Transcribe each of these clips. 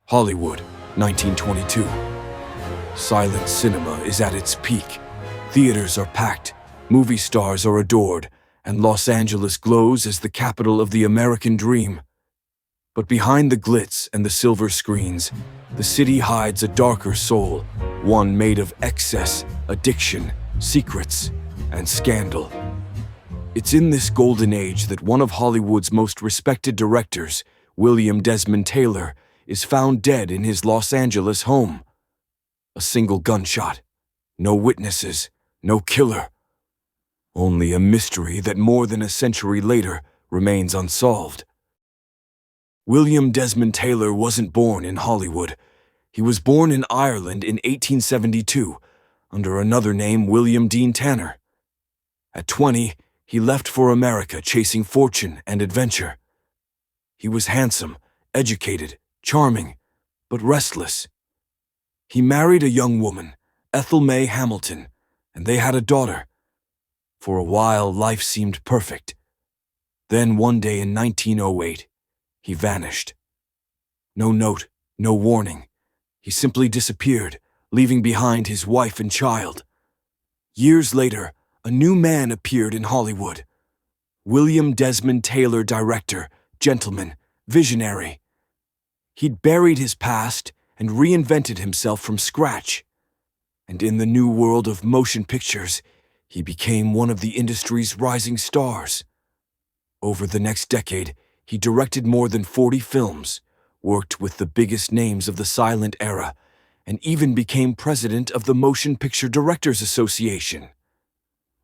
Hollywood, 1922. Silent cinema is at its peak. Theaters are packed, movie stars are adored, and Los Angeles glows as the capital of the American dream. But behind the glitz and the silver screens, the city hides a darker soul, one made of excess, addiction, secrets, and scandal. It's in this golden age that one of Hollywood's most respected directors, William Desmond Taylor, is found dead in his Los Angeles home. A single gunshot, no witnesses, no killer. Only a mystery that more than a century later remains unsolved. William Desmond Taylor wasn't born in Hollywood. He was born in Ireland in 1872, under another name, William Dean Tanner. At 20, he left for America chasing fortune and adventure. He was handsome, educated, charming, but restless. He married a young woman, Ethel May Hamilton, and they had a daughter. For a while, life seemed perfect. Then one day in 1908, he vanished. No note, no warning. He simply disappeared, leaving behind his wife and child. Years later, a new man appeared in Hollywood. William Desmond Taylor, director, gentleman, visionary. He'd buried his past and reinvented himself from scratch. And in the new world of motion pictures, he became one of the industry's rising stars. Over the next decade, he directed more than 40 films, worked with the biggest names of the silent era, and even became president of the Motion Picture Directors Association.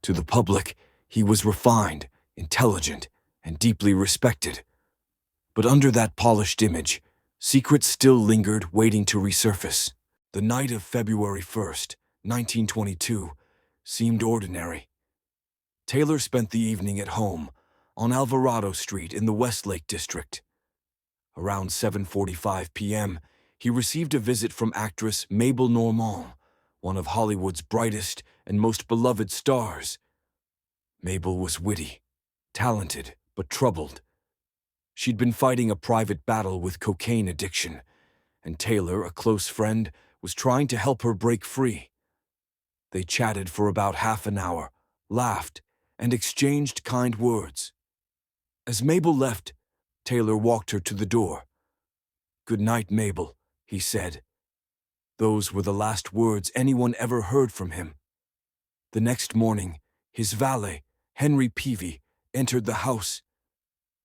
To the public, he was refined, intelligent, and deeply respected. But under that polished image, secrets still lingered, waiting to resurface. The night of February 1st, 1922, seemed ordinary. Taylor spent the evening at home, on Alvarado Street in the Westlake district. Around 7:45 p.m., he received a visit from actress Mabel Normand, one of Hollywood's brightest and most beloved stars. Mabel was witty, talented, but troubled. She'd been fighting a private battle with cocaine addiction, and Taylor, a close friend, was trying to help her break free. They chatted for about half an hour, laughed, and exchanged kind words. As Mabel left, Taylor walked her to the door. "Good night, Mabel," he said. Those were the last words anyone ever heard from him. The next morning, his valet, Henry Peavy, entered the house.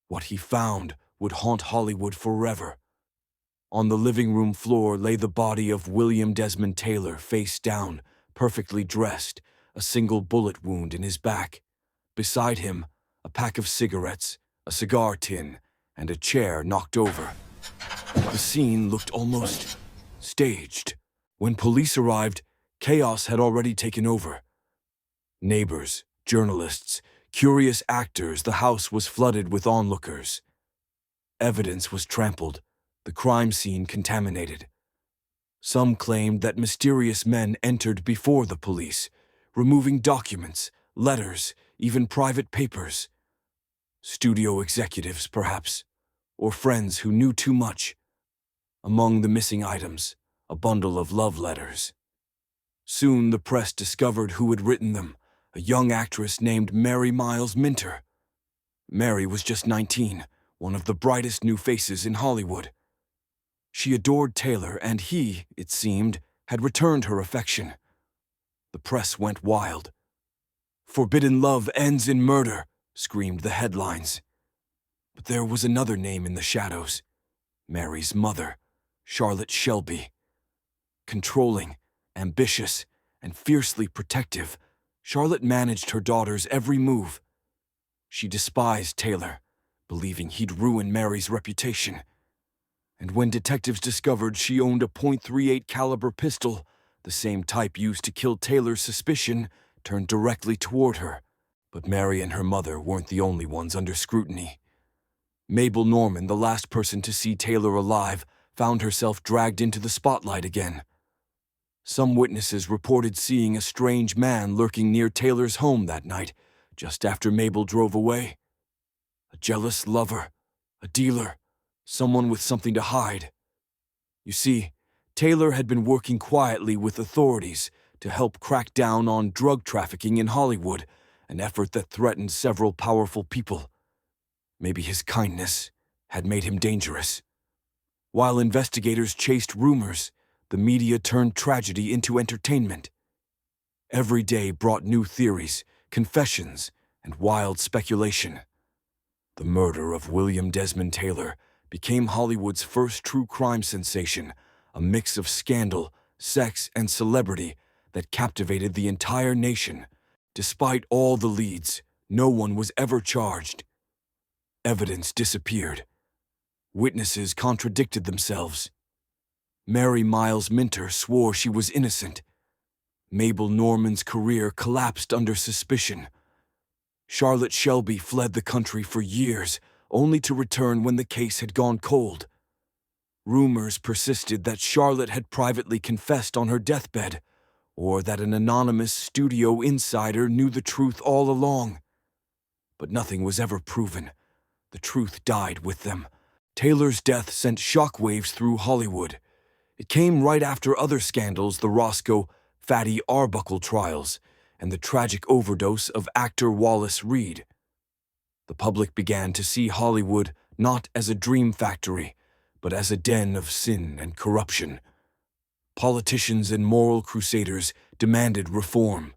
What he found would haunt Hollywood forever. On the living room floor lay the body of William Desmond Taylor, face down, perfectly dressed, a single bullet wound in his back. Beside him, a pack of cigarettes, a cigar tin, and a chair knocked over. The scene looked almost staged. When police arrived, chaos had already taken over. Neighbors, journalists, curious actors, the house was flooded with onlookers. Evidence was trampled, the crime scene contaminated. Some claimed that mysterious men entered before the police, removing documents, letters, even private papers. Studio executives, perhaps, or friends who knew too much. Among the missing items, a bundle of love letters. Soon the press discovered who had written them, a young actress named Mary Miles Minter. Mary was just 19, one of the brightest new faces in Hollywood. She adored Taylor, and he, it seemed, had returned her affection. The press went wild. "Forbidden love ends in murder," screamed the headlines. But there was another name in the shadows. Mary's mother, Charlotte Shelby. Controlling, ambitious, and fiercely protective, Charlotte managed her daughter's every move. She despised Taylor, believing he'd ruin Mary's reputation. And when detectives discovered she owned a .38 caliber pistol, the same type used to kill Taylor's, suspicion turned directly toward her. But Mary and her mother weren't the only ones under scrutiny. Mabel Normand, the last person to see Taylor alive, found herself dragged into the spotlight again. Some witnesses reported seeing a strange man lurking near Taylor's home that night, just after Mabel drove away. A jealous lover, a dealer, someone with something to hide. You see, Taylor had been working quietly with authorities to help crack down on drug trafficking in Hollywood, an effort that threatened several powerful people. Maybe his kindness had made him dangerous. While investigators chased rumors, the media turned tragedy into entertainment. Every day brought new theories, confessions, and wild speculation. The murder of William Desmond Taylor became Hollywood's first true crime sensation, a mix of scandal, sex, and celebrity that captivated the entire nation. Despite all the leads, no one was ever charged. Evidence disappeared. Witnesses contradicted themselves. Mary Miles Minter swore she was innocent. Mabel Norman's career collapsed under suspicion. Charlotte Shelby fled the country for years, only to return when the case had gone cold. Rumors persisted that Charlotte had privately confessed on her deathbed, or that an anonymous studio insider knew the truth all along. But nothing was ever proven. The truth died with them. Taylor's death sent shockwaves through Hollywood. It came right after other scandals, the Roscoe Fatty Arbuckle trials, and the tragic overdose of actor Wallace Reed. The public began to see Hollywood not as a dream factory, but as a den of sin and corruption. Politicians and moral crusaders demanded reform.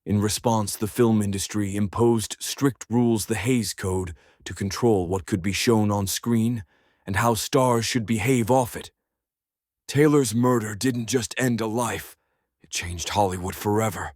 In response, the film industry imposed strict rules, the Hays Code, to control what could be shown on screen and how stars should behave off it. Taylor's murder didn't just end a life, it changed Hollywood forever.